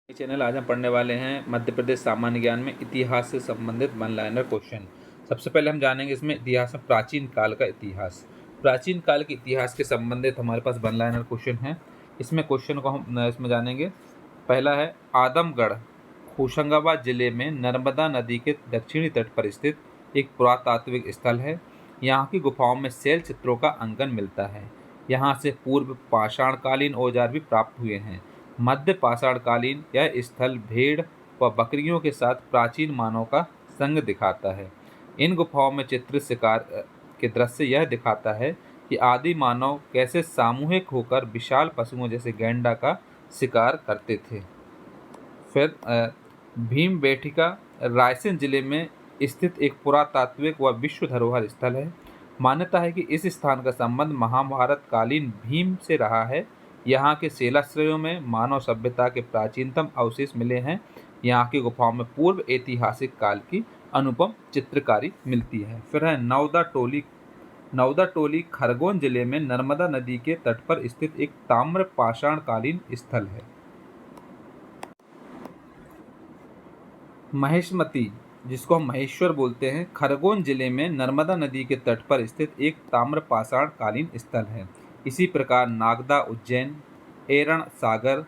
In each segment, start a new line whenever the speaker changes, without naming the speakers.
ये चैनल आज हम पढ़ने वाले हैं मध्य प्रदेश सामान्य ज्ञान में इतिहास से संबंधित वन लाइनर क्वेश्चन। सबसे पहले हम जानेंगे इसमें इतिहास में प्राचीन काल का इतिहास। प्राचीन काल के इतिहास के संबंधित हमारे पास वन लाइनर क्वेश्चन है। इसमें क्वेश्चन को हम इसमें जानेंगे। पहला है आदमगढ़ होशंगाबाद जिले में नर्मदा नदी के दक्षिणी तट पर स्थित एक पुरातात्विक स्थल है। यहाँ की गुफाओं में शैल चित्रों का अंकन मिलता है। यहाँ से पूर्व पाषाणकालीन औजार भी प्राप्त हुए हैं। मध्य पाषाणकालीन यह स्थल भेड़ व बकरियों के साथ प्राचीन मानव का संग दिखाता है। इन गुफाओं में चित्रित शिकार के दृश्य यह दिखाता है कि आदि मानव कैसे सामूहिक होकर विशाल पशुओं जैसे गैंडा का शिकार करते थे। फिर भीमबेटका रायसेन जिले में स्थित एक पुरातात्विक व विश्व धरोहर स्थल है। मान्यता है कि इस स्थान का संबंध महाभारत कालीन भीम से रहा है। यहाँ के शिलाश्रयों में मानव सभ्यता के प्राचीनतम अवशेष मिले हैं। यहाँ की गुफाओं में पूर्व ऐतिहासिक काल की अनुपम चित्रकारी मिलती है। फिर है नौदा टोली खरगोन जिले में नर्मदा नदी के तट पर स्थित एक ताम्र पाषाणकालीन स्थल है। महेशमती, जिसको हम महेश्वर बोलते हैं, खरगोन जिले में नर्मदा नदी के तट पर स्थित एक ताम्रपाषाण कालीन स्थल है। इसी प्रकार नागदा उज्जैन, एरण सागर,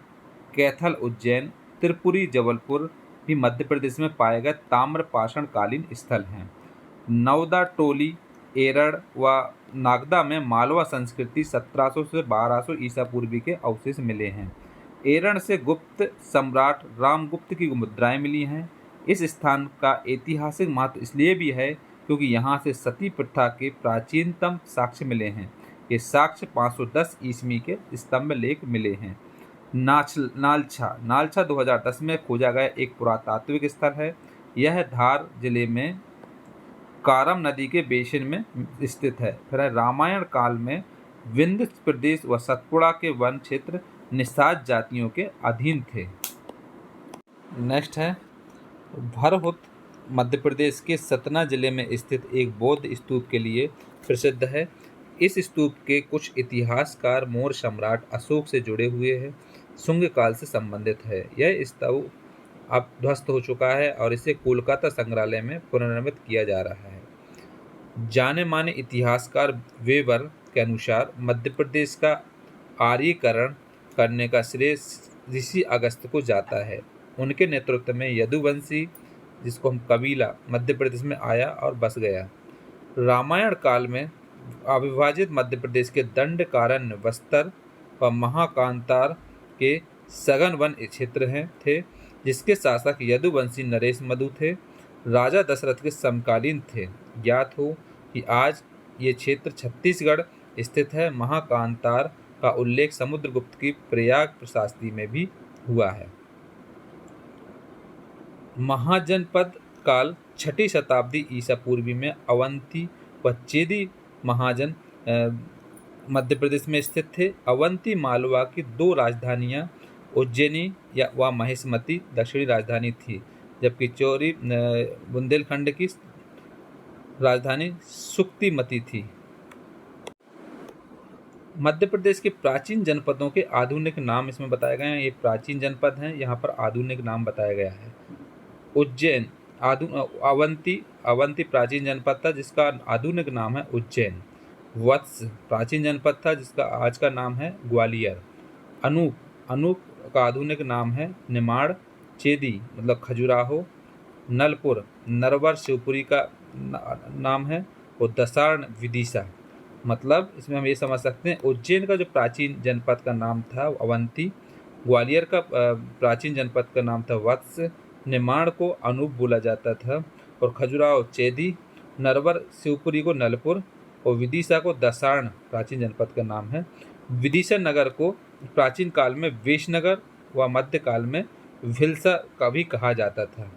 कैथल उज्जैन, त्रिपुरी जबलपुर भी मध्य प्रदेश में पाए गए ताम्रपाषाण कालीन स्थल हैं। नौदा टोली, एरण व नागदा में मालवा संस्कृति 1700 से 1200 ईसा पूर्वी के अवशेष मिले हैं। एरण से गुप्त सम्राट रामगुप्त की मुद्राएं मिली हैं। इस स्थान का ऐतिहासिक महत्व इसलिए भी है क्योंकि यहाँ से सती प्रथा के प्राचीनतम साक्ष्य मिले हैं। ये साक्ष्य 510 ईस्वी के स्तंभ लेख मिले हैं। नालछा 2010 में खोजा गया एक पुरातात्विक स्थल है। यह धार जिले में कारम नदी के बेसिन में स्थित है। फिर रामायण काल में विंध्य प्रदेश व सतपुड़ा के वन क्षेत्र निषाद जातियों के अधीन थे। नेक्स्ट है भरहुत, मध्य प्रदेश के सतना जिले में स्थित एक बौद्ध स्तूप के लिए प्रसिद्ध है। इस स्तूप के कुछ इतिहासकार मोर सम्राट अशोक से जुड़े हुए हैं, शुंग काल से संबंधित है। यह स्तूप अब ध्वस्त हो चुका है और इसे कोलकाता संग्रहालय में पुनर्निर्मित किया जा रहा है। जाने माने इतिहासकार वेबर के अनुसार मध्य प्रदेश का आर्यीकरण करने का श्रेय ऋषि अगस्त्य को जाता है। उनके नेतृत्व में यदुवंशी, जिसको हम कबीला, मध्य प्रदेश में आया और बस गया। रामायण काल में अविभाजित मध्य प्रदेश के दंडकारण्य, बस्तर व महाकांतार के सघन वन क्षेत्र थे, जिसके शासक यदुवंशी नरेश मधु थे। राजा दशरथ के समकालीन थे। ज्ञात हो कि आज ये क्षेत्र छत्तीसगढ़ स्थित है। महाकांतार का उल्लेख समुद्रगुप्त की प्रयाग प्रशास्त्री में भी हुआ है। महाजनपद काल 6ठी शताब्दी ईसा पूर्वी में अवंती व चेदी महाजन मध्य प्रदेश में स्थित थे। अवंती मालवा की दो राजधानियां उज्जैनी व महेशमती दक्षिणी राजधानी थी, जबकि चौरी बुंदेलखंड की राजधानी सुक्तिमती थी। मध्य प्रदेश के प्राचीन जनपदों के आधुनिक नाम इसमें बताए गए हैं। ये प्राचीन जनपद हैं, यहाँ पर आधुनिक नाम बताया गया है। उज्जैन अवंती प्राचीन जनपद था, जिसका आधुनिक नाम है उज्जैन। वत्स प्राचीन जनपद था, जिसका आज का नाम है ग्वालियर। अनूप का आधुनिक नाम है निमाड़। चेदी मतलब खजुराहो। नलपुर नरवर शिवपुरी का नाम है। और दसार्ण विदिशा, मतलब इसमें हम ये समझ सकते हैं उज्जैन का जो प्राचीन जनपद का नाम था अवंती, ग्वालियर का प्राचीन जनपद का नाम था वत्स, निमाड़ को अनूप बोला जाता था, और खजुराहो चेदी, नरवर शिवपुरी को नलपुर और विदिशा को दसार्ण प्राचीन जनपद का नाम है। विदिशा नगर को प्राचीन काल में वेशनगर व मध्यकाल में भिलसा का भी कहा जाता था।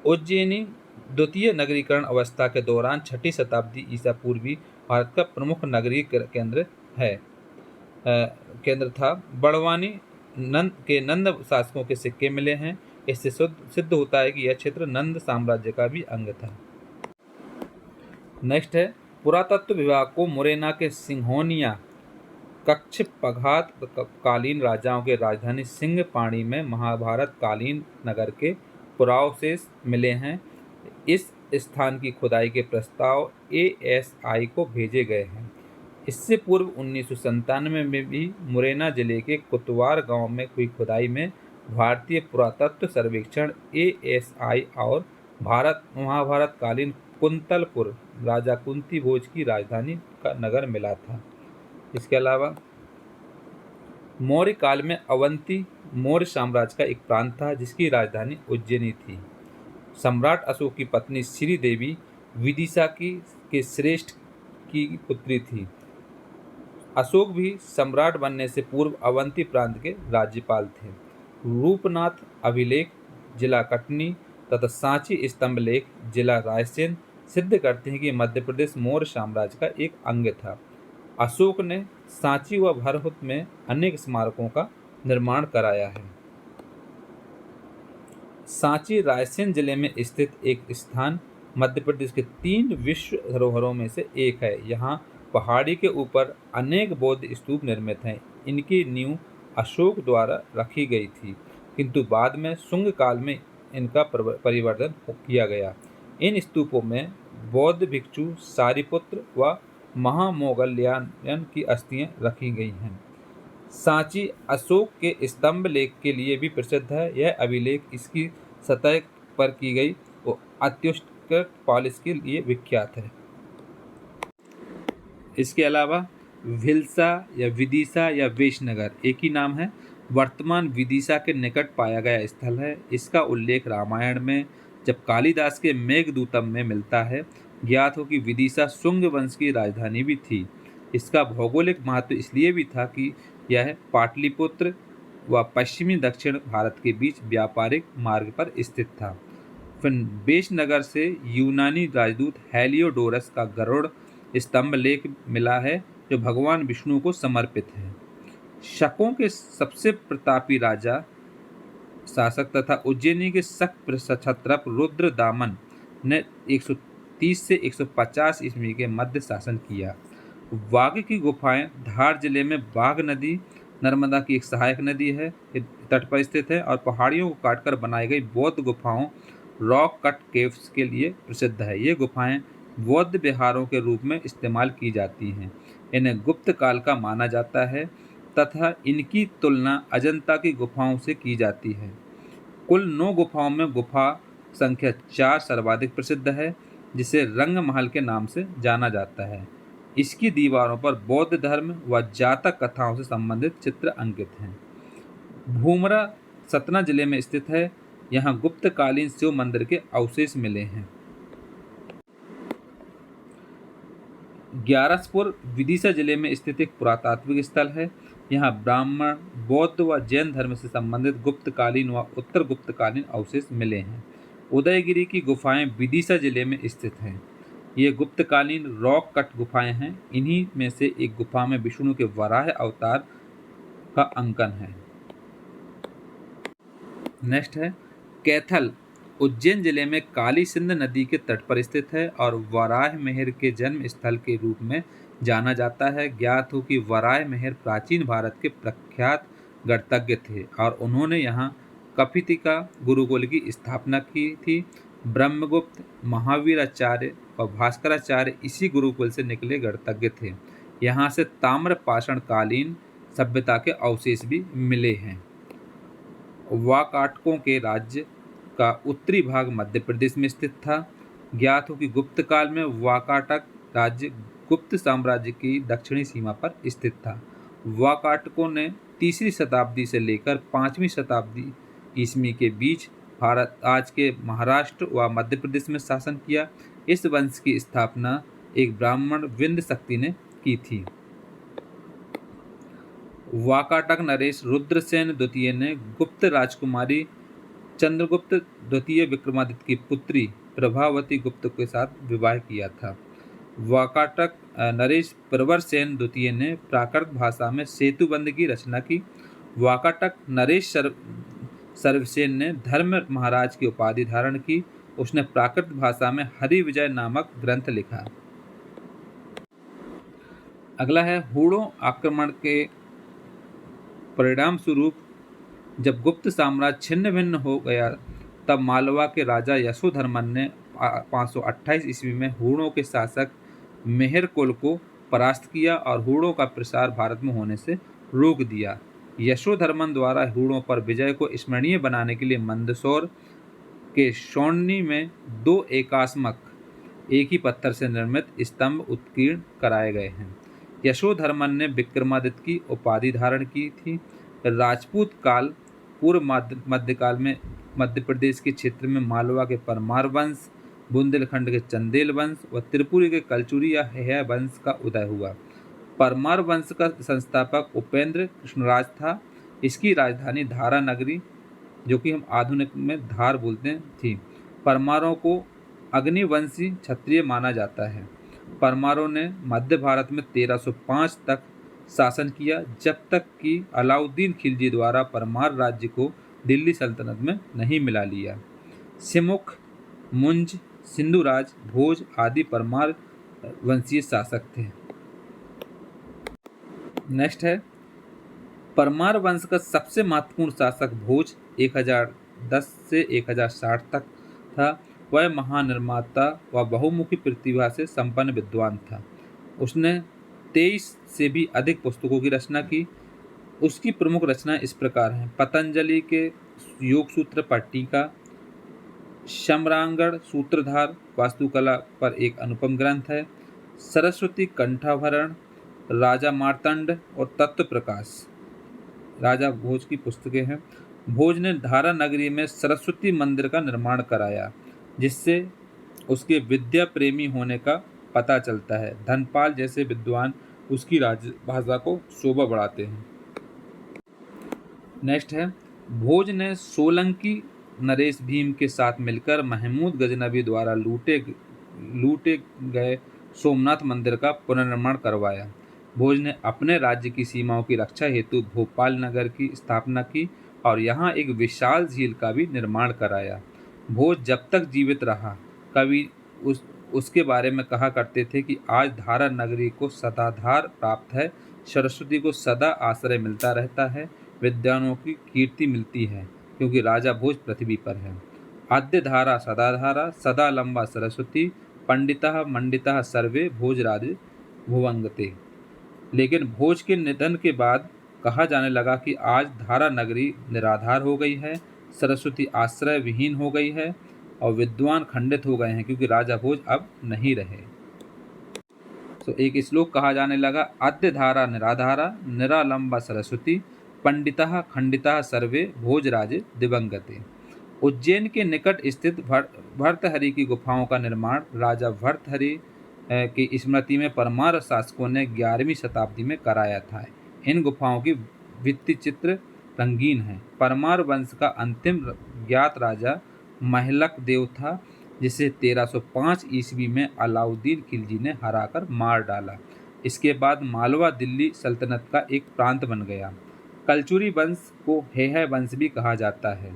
उज्जैनी द्वितीय नगरीकरण अवस्था के दौरान 6ठी शताब्दी ईसा पूर्वी भारत का प्रमुख नगरीय केंद्र था। बड़वानी नंद शासकों के सिक्के मिले हैं। इससे सिद्ध होता है कि यह क्षेत्र नंद साम्राज्य का भी अंग था। नेक्स्ट है पुरातत्व विभाग को मुरैना के सिंघोनिया कच्छ पघात कालीन राजाओं के राजधानी सिंहपाणी में महाभारत कालीन नगर के पुरावशेष मिले हैं। इस स्थान की खुदाई के प्रस्ताव ASI को भेजे गए हैं। इससे पूर्व 1997 में भी मुरैना जिले के कुतवार गांव में हुई खुदाई में भारतीय पुरातत्व सर्वेक्षण ASI और महाभारत कालीन कुंतलपुर राजा कुंती भोज की राजधानी का नगर मिला था। इसके अलावा मौर्य काल में अवंती मौर्य साम्राज्य का एक प्रांत था जिसकी राजधानी उज्जैनी थी। सम्राट अशोक की पत्नी श्रीदेवी विदिशा के श्रेष्ठ की पुत्री थी। अशोक भी सम्राट बनने से पूर्व अवंती प्रांत के राज्यपाल थे। रूपनाथ अभिलेख जिला कटनी तथा सांची स्तंभलेख जिला रायसेन सिद्ध करते हैं कि मध्य प्रदेश मौर्य साम्राज्य का एक अंग था। अशोक ने सांची व भरहुत में अनेक स्मारकों का निर्माण कराया है। सांची रायसेन जिले में स्थित एक स्थान मध्य प्रदेश के 3 विश्व धरोहरों में से एक है। यहाँ पहाड़ी के ऊपर अनेक बौद्ध स्तूप निर्मित हैं। इनकी नींव अशोक द्वारा रखी गई थी, किंतु बाद में शुंग काल में इनका परिवर्तन किया गया। इन स्तूपों में बौद्ध भिक्षु सारिपुत्र व महामोगल्यायन की अस्थियां रखी गई हैं। सांची अशोक के स्तंभ लेख के लिए भी प्रसिद्ध है। यह अभिलेख इसकी सतह पर की गई अत्युत्कृष्ट पॉलिश के लिए विख्यात है। इसके अलावा भिलसा या विदिशा या वेशनगर एक ही नाम है, वर्तमान विदिशा के निकट पाया गया स्थल है। इसका उल्लेख रामायण में जब कालिदास के मेघदूतम में मिलता है। ज्ञात हो कि विदिशा शुंग वंश की राजधानी भी थी। इसका भौगोलिक महत्व इसलिए भी था कि यह पाटलिपुत्र व पश्चिमी दक्षिण भारत के बीच व्यापारिक मार्ग पर स्थित था। फिर वेशनगर से यूनानी राजदूत हेलियोडोरस का गरुड़ स्तंभ लेख मिला है जो भगवान विष्णु को समर्पित है। शकों के सबसे प्रतापी राजा शासक तथा उज्जैनी के शक क्षत्रप रुद्रदामन ने 130 से 150 ईस्वी के मध्य शासन किया। बाघ की गुफाएं धार जिले में बाघ नदी नर्मदा की एक सहायक नदी है, तट पर स्थित है और पहाड़ियों को काटकर बनाई गई बौद्ध गुफाओं रॉक कट केव्स के लिए प्रसिद्ध है। ये गुफाएं बौद्ध विहारों के रूप में इस्तेमाल की जाती हैं। इन्हें गुप्त काल का माना जाता है तथा इनकी तुलना अजंता की गुफाओं से की जाती है। कुल 9 गुफाओं में गुफा संख्या 4 सर्वाधिक प्रसिद्ध है, जिसे रंग महल के नाम से जाना जाता है। इसकी दीवारों पर बौद्ध धर्म व जातक कथाओं से संबंधित चित्र अंकित हैं। भूमरा सतना जिले में स्थित है। यहाँ गुप्तकालीन शिव मंदिर के अवशेष मिले हैं। ग्यारसपुर विदिशा जिले में स्थित एक पुरातात्विक स्थल है। यहाँ ब्राह्मण, बौद्ध व जैन धर्म से संबंधित गुप्तकालीन व उत्तर गुप्तकालीन अवशेष मिले हैं। उदयगिरी की गुफाएं विदिशा जिले में स्थित हैं। ये गुप्तकालीन रॉक कट गुफाएं हैं। इन्हीं में से एक गुफा में विष्णु के वराह अवतार का अंकन है। नेक्स्ट है कैथल, उज्जैन जिले में काली सिंध नदी के तट पर स्थित है और वराह मेहर के जन्म स्थल के रूप में जाना जाता है। ज्ञात हो कि वराह मेहर प्राचीन भारत के प्रख्यात गणितज्ञ थे और उन्होंने यहाँ कपितिका गुरुकुल की स्थापना की थी। ब्रह्मगुप्त, महावीराचार्य और भास्कराचार्य इसी गुरुकुल से निकले गणितज्ञ थे। यहाँ से ताम्रपाषाण कालीन सभ्यता के अवशेष भी मिले हैं। वाकाटकों के राज्य का उत्तरी भाग मध्य प्रदेश में स्थित था। ज्ञात हो कि गुप्त काल में वाकाटक राज्य गुप्त साम्राज्य की दक्षिणी सीमा पर स्थित था। वाकाटकों ने 3री शताब्दी से लेकर 5वीं शताब्दी ईस्वी के बीच भारत आज के महाराष्ट्र व मध्य प्रदेश में शासन किया। इस वंश की स्थापना एक ब्राह्मण विंध्य शक्ति ने की थी। वाकाटक नरेश रुद्रसेन द्वितीय ने गुप्त राजकुमारी चंद्रगुप्त द्वितीय विक्रमादित्य की पुत्री प्रभावती गुप्त के साथ विवाह किया था। वाकाटक नरेश प्रवरसेन द्वितीय ने प्राकृत भाषा में सेतुबंध की रचना की। वाकाटक नरेश सर्वसेन ने धर्म महाराज की उपाधि धारण की। उसने प्राकृत भाषा में हरि विजय नामक ग्रंथ लिखा। अगला है हूणों आक्रमण के परिणाम स्वरूप जब गुप्त साम्राज्य छिन्न भिन्न हो गया, तब मालवा के राजा यशोधर्मन ने 528 ईस्वी में हूणों के शासक मेहरकुल को परास्त किया और हूणों का प्रसार भारत में होने से रोक दिया। यशोधर्मन द्वारा हूणों पर विजय को स्मरणीय बनाने के लिए मंदसौर के शौणी में 2 एकास्मक एक ही पत्थर से निर्मित स्तंभ उत्कीर्ण कराए गए हैं। यशोधर्मन ने विक्रमादित्य की उपाधि धारण की थी। राजपूत काल पूर्व मध्यकाल में मध्य प्रदेश के क्षेत्र में मालवा के परमार वंश, बुंदेलखंड के चंदेल वंश व त्रिपुरी के कलचुरी या हेय वंश का उदय हुआ। परमार वंश का संस्थापक उपेंद्र कृष्णराज था। इसकी राजधानी धारा नगरी, जो कि हम आधुनिक में धार बोलते हैं, थी। परमारों को अग्निवंशी क्षत्रिय माना जाता है। परमारों ने मध्य भारत में 1305 तक शासन किया, जब तक कि अलाउद्दीन खिलजी द्वारा परमार राज्य को दिल्ली सल्तनत में नहीं मिला लिया। सिमुख, मुंज, सिंधुराज, भोज आदि परमार वंशीय शासक थे। नेक्स्ट है परमार वंश का सबसे महत्वपूर्ण शासक भोज 1010 से 1060 तक था। वह महानिर्माता व बहुमुखी प्रतिभा से संपन्न विद्वान था। उसने 23 से भी अधिक पुस्तकों की रचना की। उसकी प्रमुख रचनाएं इस प्रकार हैं: पतंजलि के योग सूत्र पर टीका, शम्रांगण सूत्रधार वास्तुकला पर एक अनुपम ग्रंथ है, सरस्वती कंठाभरण, राजा मार्तंड और तत्व प्रकाश राजा भोज की पुस्तकें हैं। भोज ने धारा नगरी में सरस्वती मंदिर का निर्माण कराया, जिससे उसके विद्या प्रेमी होने का पता चलता है। धनपाल जैसे विद्वान उसकी राजभाषा को शोभा बढ़ाते हैं। नेक्स्ट है भोज ने सोलंकी नरेश भीम के साथ मिलकर महमूद गजनबी द्वारा लूटे गए सोमनाथ मंदिर का पुनर्निर्माण करवाया। भोज ने अपने राज्य की सीमाओं की रक्षा हेतु भोपाल नगर की स्थापना की और यहाँ एक विशाल झील का भी निर्माण कराया। भोज जब तक जीवित रहा, कवि उसके बारे में कहा करते थे कि आज धारा नगरी को सदाधार प्राप्त है, सरस्वती को सदा आश्रय मिलता रहता है, विद्वानों की कीर्ति मिलती है, क्योंकि राजा भोज पृथ्वी पर है। आद्य धारा सदाधारा, सदा लंबा सरस्वती, पंडितः मंडितः सर्वे भोजराज भुवंगते। लेकिन भोज के निधन के बाद कहा जाने लगा कि आज धारा नगरी निराधार हो गई है, सरस्वती आश्रय विहीन हो गई है और विद्वान खंडित हो गए हैं, क्योंकि राजा भोज अब नहीं रहे। तो एक श्लोक कहा जाने लगा, आद्य धारा निराधारा, निरालंबा सरस्वती, पंडितः खंडितः सर्वे भोजराज दिवंगते। उज्जैन के निकट स्थित भर्तहरि की गुफाओं का निर्माण राजा भर्तहरि की स्मृति में परमार शासकों ने 11वीं शताब्दी में कराया था। इन गुफाओं की भित्ति चित्र रंगीन है। परमार वंश का अंतिम ज्ञात राजा महलक देव था, जिसे 1305 ईस्वी में अलाउद्दीन खिलजी ने हराकर मार डाला। इसके बाद मालवा दिल्ली सल्तनत का एक प्रांत बन गया। कलचुरी वंश को हेय वंश भी कहा जाता है।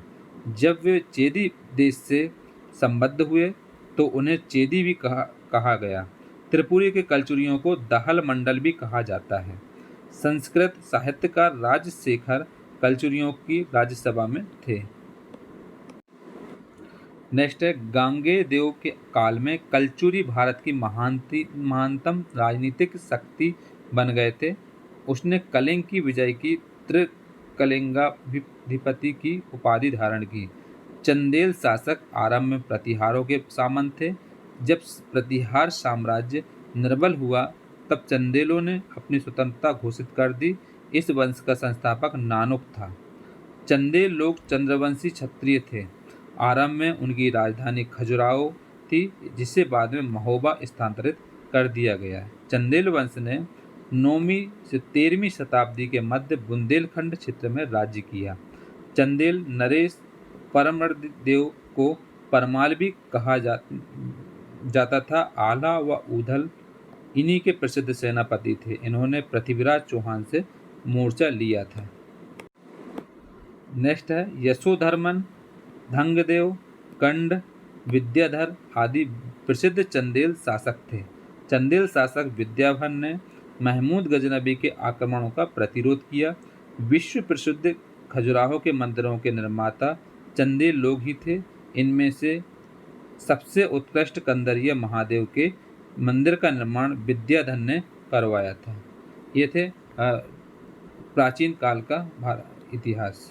जब वे चेदी देश से संबद्ध हुए तो उन्हें चेदी भी कहा गया। त्रिपुरी के कलचुरियों को दहल मंडल भी कहा जाता है। संस्कृत साहित्यकार राजशेखर कलचुरियों की राज्यसभा में थे। नेक्स्ट है गांगेय देव के काल में कलचुरी भारत की महानतम राजनीतिक शक्ति बन गए थे। उसने कलिंग की विजय की त्रिकलिंगाधिपति की उपाधि धारण की। चंदेल शासक आरंभ में प्रतिहारों के सामंत थे। जब प्रतिहार साम्राज्य निर्बल हुआ, तब चंदेलों ने अपनी स्वतंत्रता घोषित कर दी। इस वंश का संस्थापक नानुक था। चंदेल लोग चंद्रवंशी क्षत्रिय थे। आरंभ में उनकी राजधानी खजुराहो थी, जिसे बाद में महोबा स्थानांतरित कर दिया गया। चंदेल वंश ने 9वीं से 13वीं शताब्दी के मध्य बुंदेलखंड क्षेत्र में राज्य किया। चंदेल नरेश परमदेव को परमाल भी कहा जाता था। आला व ऊधल इन्हीं के प्रसिद्ध सेनापति थे। इन्होंने पृथ्वीराज चौहान से मोर्चा लिया था। नेक्स्ट है यशोधर्मन, धंगदेव, कंड, विद्याधर आदि प्रसिद्ध चंदेल शासक थे। चंदेल शासक विद्याधर ने महमूद गजनबी के आक्रमणों का प्रतिरोध किया। विश्व प्रसिद्ध खजुराहो के मंदिरों के निर्माता चंदेल लोग ही थे। इनमें से सबसे उत्कृष्ट कंदरिया महादेव के मंदिर का निर्माण विद्याधर ने करवाया था। ये थे प्राचीन काल का इतिहास।